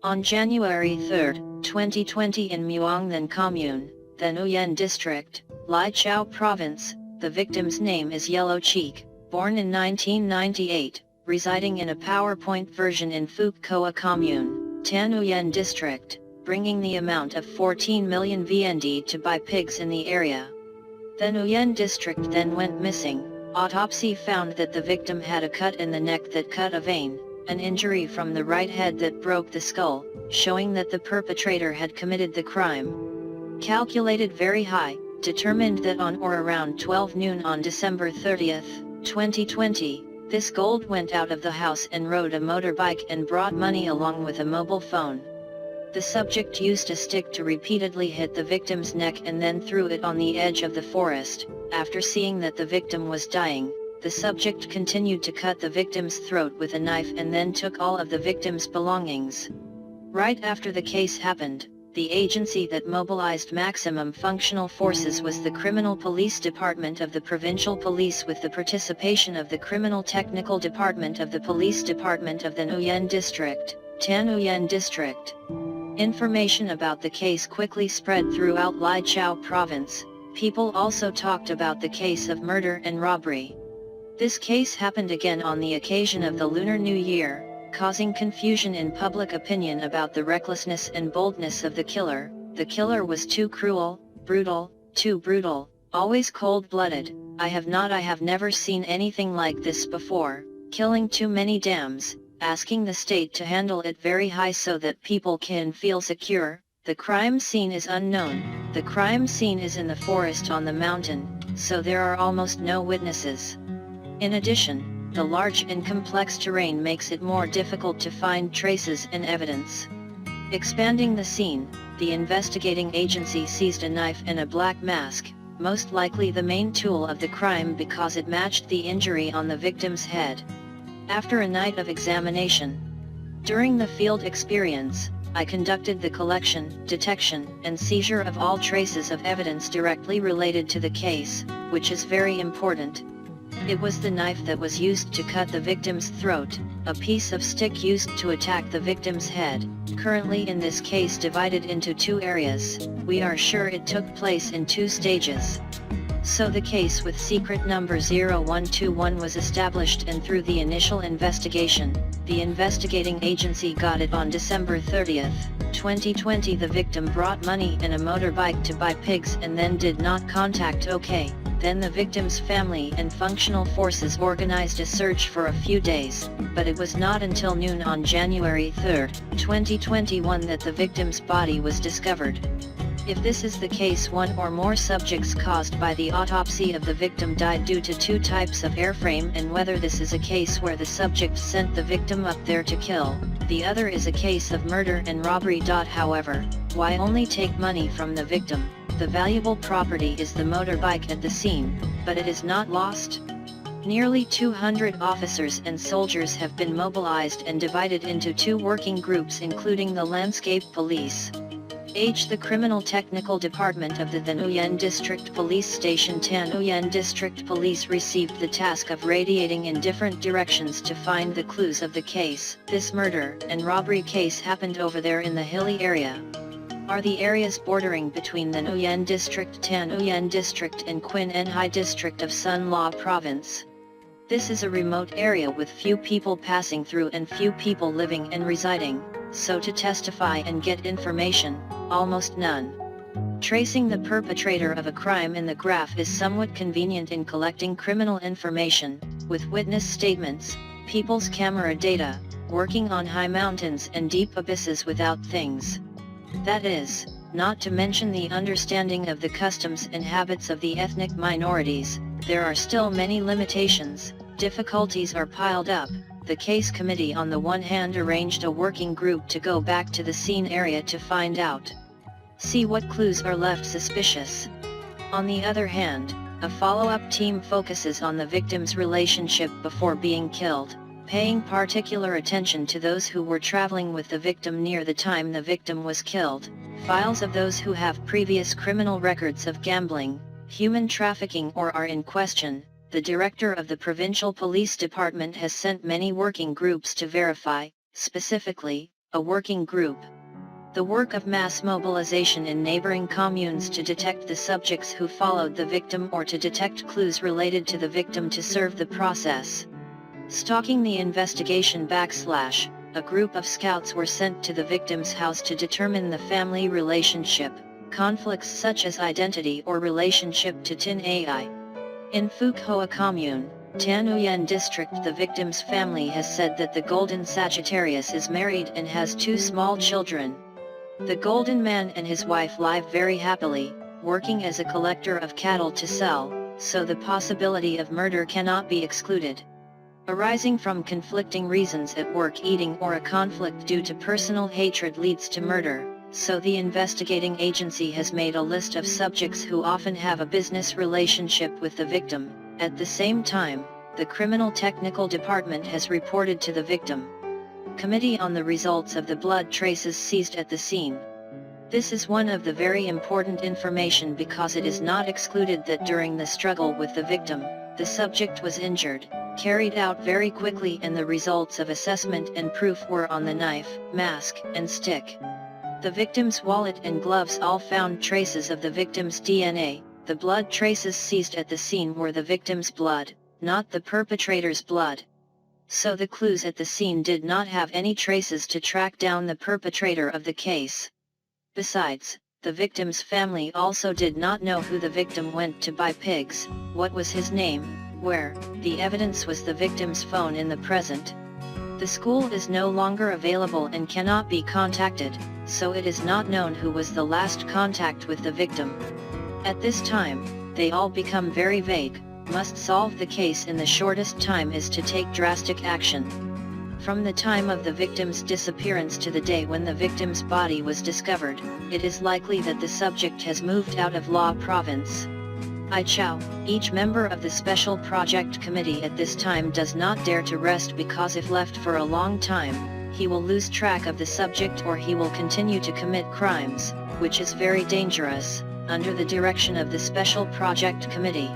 On January 3, 2020 in Muang Than Commune, the Nguyen District, Lai Chau Province, the victim's name is Yellow Cheek, born in 1998, residing in a PowerPoint version in Phuc Coa Commune, Tan Nguyen District, bringing the amount of 14 million VND to buy pigs in the area. The Nguyen District then went missing. Autopsy found that the victim had a cut in the neck that cut a vein, an injury from the right head that broke the skull, showing that the perpetrator had committed the crime. Calculated very high, determined that on or around 12 noon on December 30, 2020, this gold went out of the house and rode a motorbike and brought money along with a mobile phone. The subject used a stick to repeatedly hit the victim's neck and then threw it on the edge of the forest. After seeing that the victim was dying, the subject continued to cut the victim's throat with a knife and then took all of the victim's belongings. Right after the case happened, the agency that mobilized maximum functional forces was the Criminal Police Department of the Provincial Police, with the participation of the Criminal Technical Department of the Police Department of the Nguyen District, Tan Nguyen District. Information about the case quickly spread throughout Lai Chau Province. People also talked about the case of murder and robbery. This case happened again on the occasion of the Lunar New Year, causing confusion in public opinion about the recklessness and boldness of the killer. The killer was too cruel, too brutal, always cold-blooded. I have never seen anything like this before, killing too many dams, asking the state to handle it very high so that people can feel secure. The crime scene is unknown. The crime scene is in the forest on the mountain, so there are almost no witnesses. In addition, the large and complex terrain makes it more difficult to find traces and evidence. Expanding the scene, the investigating agency seized a knife and a black mask, most likely the main tool of the crime because it matched the injury on the victim's head. After a night of examination, during the field experience, I conducted the collection, detection, and seizure of all traces of evidence directly related to the case, which is very important. It was the knife that was used to cut the victim's throat, a piece of stick used to attack the victim's head, currently in this case divided into two areas. We are sure it took place in two stages. So the case with secret number 0121 was established, and through the initial investigation, the investigating agency got it on December 30, 2020. The victim brought money and a motorbike to buy pigs and then did not contact OK. Then the victim's family and functional forces organized a search for a few days, but it was not until noon on January 3, 2021 that the victim's body was discovered. If this is the case, one or more subjects caused by the autopsy of the victim died due to two types of airframe, and whether this is a case where the subject sent the victim up there to kill, the other is a case of murder and robbery. However, why only take money from the victim? The valuable property is the motorbike at the scene, but it is not lost. Nearly 200 officers and soldiers have been mobilized and divided into two working groups, including the Landscape Police. The Criminal Technical Department of the Nguyen District Police Station Tan Nguyen District Police received the task of radiating in different directions to find the clues of the case. This murder and robbery case happened over there in the hilly area. Are the areas bordering between the Nguyen District, Tan Nguyen District and Quin An Hai District of Sun La Province. This is a remote area with few people passing through and few people living and residing, so to testify and get information, almost none. Tracing the perpetrator of a crime in the graph is somewhat convenient in collecting criminal information, with witness statements, people's camera data, working on high mountains and deep abysses without things. That is, not to mention the understanding of the customs and habits of the ethnic minorities. There are still many limitations, difficulties are piled up. The case committee on the one hand arranged a working group to go back to the scene area to find out. See what clues are left suspicious. On the other hand, a follow-up team focuses on the victim's relationship before being killed, paying particular attention to those who were traveling with the victim near the time the victim was killed, files of those who have previous criminal records of gambling, human trafficking or are in question. The director of the Provincial Police Department has sent many working groups to verify, specifically, A working group. The work of mass mobilization in neighboring communes to detect the subjects who followed the victim or to detect clues related to the victim to serve the process. Stalking the investigation / a group of scouts were sent to the victim's house to determine the family relationship, conflicts such as identity or relationship to Tin Ai. In Phuc Hoa Commune, Tan Nguyen District, the victim's family has said that the Golden Sagittarius is married and has 2 small children. The Golden Man and his wife live very happily, working as a collector of cattle to sell, so the possibility of murder cannot be excluded. Arising from conflicting reasons at work, eating, or a conflict due to personal hatred leads to murder, so the investigating agency has made a list of subjects who often have a business relationship with the victim. At the same time, the Criminal Technical Department has reported to the victim committee on the results of the blood traces seized at the scene. This is one of the very important information because it is not excluded that during the struggle with the victim, the subject was injured, carried out very quickly, and the results of assessment and proof were on the knife, mask, and stick. The victim's wallet and gloves all found traces of the victim's DNA. The blood traces seized at the scene were the victim's blood, not the perpetrator's blood. So the clues at the scene did not have any traces to track down the perpetrator of the case. Besides, the victim's family also did not know who the victim went to buy pigs, what was his name, where. The evidence was the victim's phone in the present. The school is no longer available and cannot be contacted, so it is not known who was the last contact with the victim. At this time, they all become very vague. Must solve the case in the shortest time is to take drastic action. From the time of the victim's disappearance to the day when the victim's body was discovered, it is likely that the subject has moved out of Law Province. I Chow, each member of the Special Project Committee at this time does not dare to rest because if left for a long time, he will lose track of the subject or he will continue to commit crimes, which is very dangerous, under the direction of the Special Project Committee.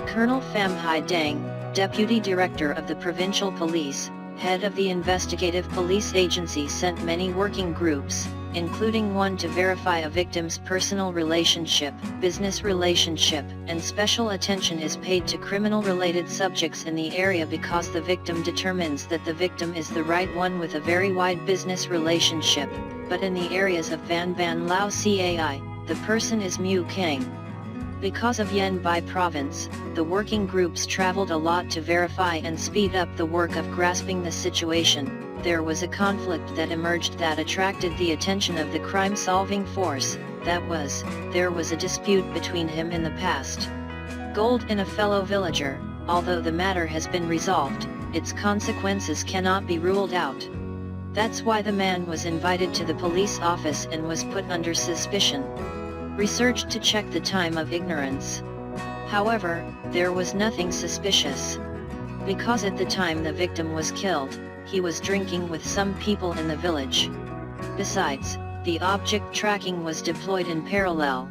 Colonel Pham Hai Dang, Deputy Director of the Provincial Police, head of the Investigative Police Agency, sent many working groups, including one to verify a victim's personal relationship, business relationship, and special attention is paid to criminal-related subjects in the area because the victim determines that the victim is the right one with a very wide business relationship, but in the areas of Van Ban Lao Cai, the person is Mu Kang. Because of Yen Bai Province, the working groups traveled a lot to verify and speed up the work of grasping the situation. There was a conflict that emerged that attracted the attention of the crime-solving force, there was a dispute between him in the past. Gold and a fellow villager. Although the matter has been resolved, its consequences cannot be ruled out. That's why the man was invited to the police office and was put under suspicion. Researched to check the time of ignorance. However, there was nothing suspicious. Because at the time the victim was killed, he was drinking with some people in the village. Besides, the object tracking was deployed in parallel.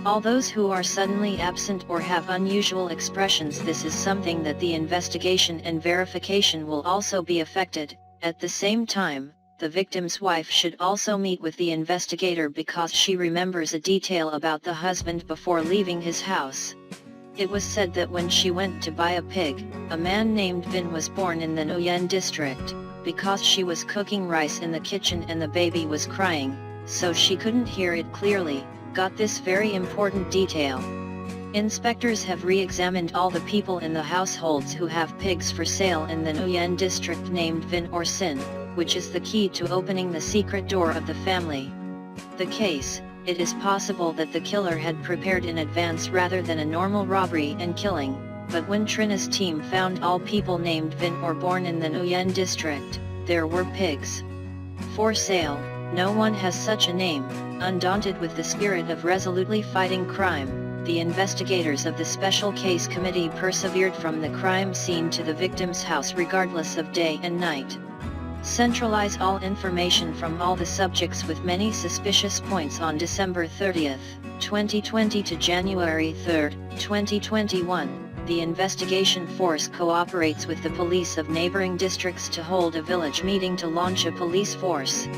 All those who are suddenly absent or have unusual expressions, this is something that the investigation and verification will also be affected. At the same time, the victim's wife should also meet with the investigator because she remembers a detail about the husband before leaving his house. It was said that when she went to buy a pig, a man named Vin was born in the Nguyen district, because she was cooking rice in the kitchen and the baby was crying, so she couldn't hear it clearly, got this very important detail. Inspectors have re-examined all the people in the households who have pigs for sale in the Nguyen district named Vin or Sin, which is the key to opening the secret door of the family. The case, it is possible that the killer had prepared in advance rather than a normal robbery and killing, but when Trina's team found all people named Vin or born in the Nguyen district, there were pigs for sale. No one has such a name. Undaunted with the spirit of resolutely fighting crime, the investigators of the Special Case Committee persevered from the crime scene to the victim's house regardless of day and night. Centralize all information from all the subjects with many suspicious points on December 30, 2020 to January 3, 2021. the investigation force cooperates with the police of neighboring districts to hold a village meeting to launch a police force.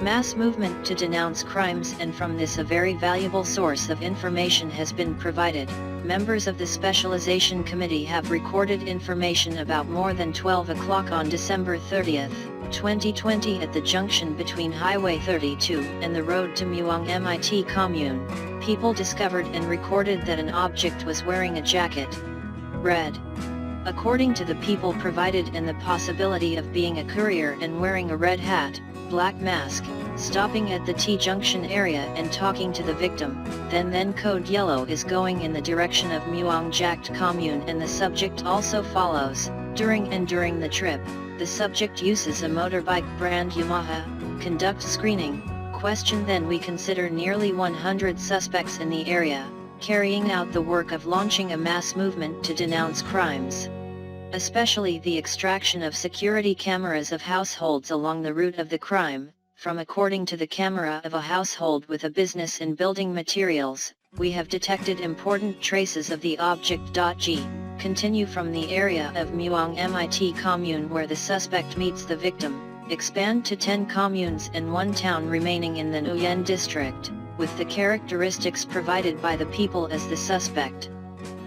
Mass movement to denounce crimes, and from this a very valuable source of information has been provided. Members of the Specialization Committee have recorded information about more than 12 o'clock on December 30, 2020 at the junction between Highway 32 and the road to Muong MIT Commune. People discovered and recorded that an object was wearing a jacket. Red. According to the people provided, and the possibility of being a courier and wearing a red hat, black mask, stopping at the T-junction area and talking to the victim, then code yellow is going in the direction of Muong Jact Commune, and the subject also follows. During the trip, the subject uses a motorbike brand Yamaha, conduct screening, question, then we consider nearly 100 suspects in the area, carrying out the work of launching a mass movement to denounce crimes. Especially the extraction of security cameras of households along the route of the crime. From according to the camera of a household with a business in building materials, we have detected important traces of the object. G. Continue from the area of Muong MIT Commune where the suspect meets the victim, expand to 10 communes and 1 town remaining in the Nguyen district, with the characteristics provided by the people as the suspect.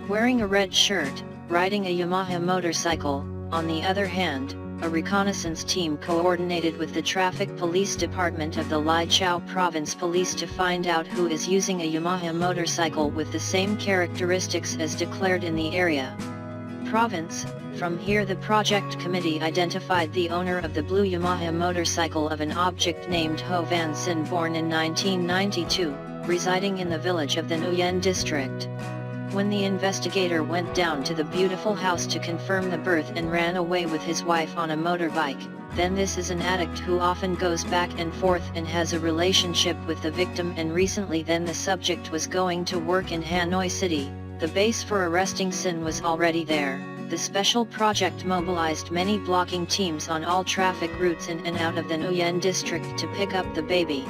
Wearing a red shirt, riding a Yamaha motorcycle. On the other hand, a reconnaissance team coordinated with the Traffic Police Department of the Lai Chau Province Police to find out who is using a Yamaha motorcycle with the same characteristics as declared in the area. Province. From here the project committee identified the owner of the blue Yamaha motorcycle of an object named Ho Van Sin, born in 1992, residing in the village of the Nguyen district. When the investigator went down to the beautiful house to confirm the birth and ran away with his wife on a motorbike, then this is an addict who often goes back and forth and has a relationship with the victim, and recently then the subject was going to work in Hanoi City. The base for arresting Sin was already there. The special project mobilized many blocking teams on all traffic routes in and out of the Nguyen district to pick up the baby.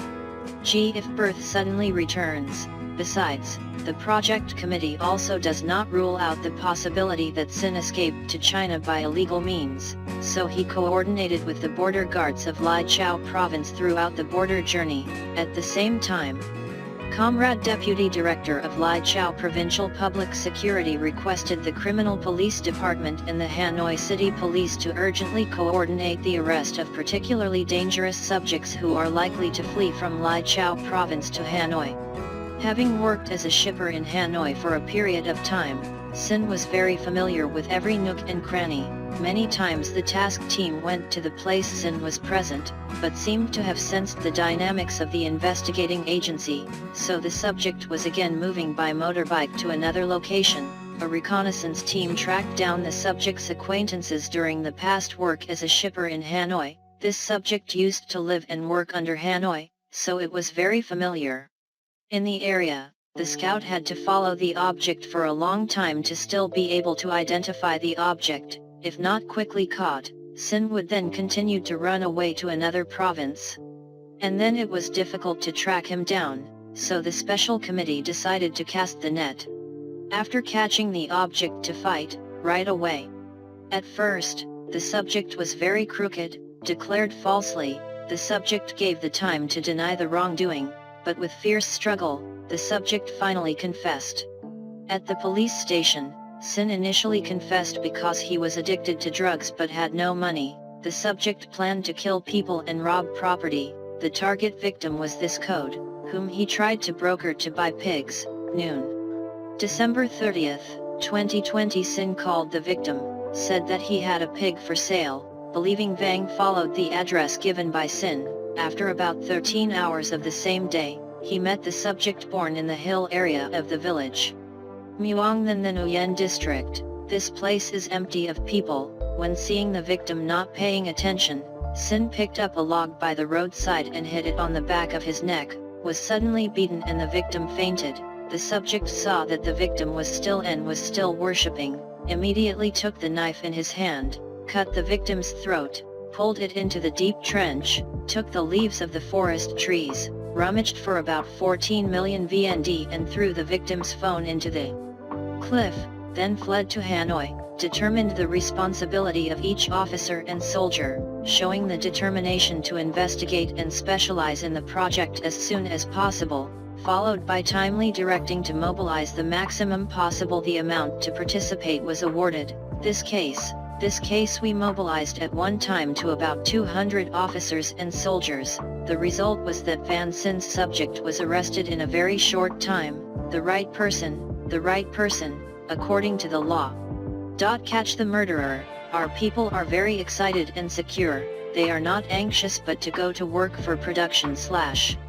G. If birth suddenly returns. Besides, the project committee also does not rule out the possibility that Sin escaped to China by illegal means, so he coordinated with the border guards of Lai Chau province throughout the border journey. At the same time, Comrade Deputy Director of Lai Chau Provincial Public Security requested the Criminal Police Department and the Hanoi City Police to urgently coordinate the arrest of particularly dangerous subjects who are likely to flee from Lai Chau province to Hanoi. Having worked as a shipper in Hanoi for a period of time, Sin was very familiar with every nook and cranny. Many times the task team went to the place Sin was present, but seemed to have sensed the dynamics of the investigating agency, so the subject was again moving by motorbike to another location. A reconnaissance team tracked down the subject's acquaintances during the past work as a shipper in Hanoi. This subject used to live and work under Hanoi, so it was very familiar. In the area, the scout had to follow the object for a long time to still be able to identify the object. If not quickly caught, Sin would then continue to run away to another province. And then it was difficult to track him down, so the special committee decided to cast the net. After catching the object to fight, right away. At first, the subject was very crooked, declared falsely. The subject gave the time to deny the wrongdoing, but with fierce struggle, the subject finally confessed. At the police station, Sin initially confessed because he was addicted to drugs but had no money. The subject planned to kill people and rob property. The target victim was this code, whom he tried to broker to buy pigs. Noon. December 30, 2020. Sin called the victim, said that he had a pig for sale, believing Vang followed the address given by Sin. After about 13 hours of the same day, he met the subject born in the hill area of the village Muong in the Nguyen district. This place is empty of people. When seeing the victim not paying attention, Sin picked up a log by the roadside and hit it on the back of his neck, was suddenly beaten and the victim fainted. The subject saw that the victim was still worshipping, immediately took the knife in his hand, cut the victim's throat, pulled it into the deep trench, took the leaves of the forest trees, rummaged for about 14 million VND and threw the victim's phone into the cliff. then fled to Hanoi, determined the responsibility of each officer and soldier, showing the determination to investigate and specialize in the project as soon as possible, followed by timely directing to mobilize the maximum possible. The amount to participate was awarded. This case we mobilized at one time to about 200 officers and soldiers. The result was that Van Sin's subject was arrested in a very short time, the right person, according to the law. Catch the murderer. Our people are very excited and secure, they are not anxious but to go to work for production /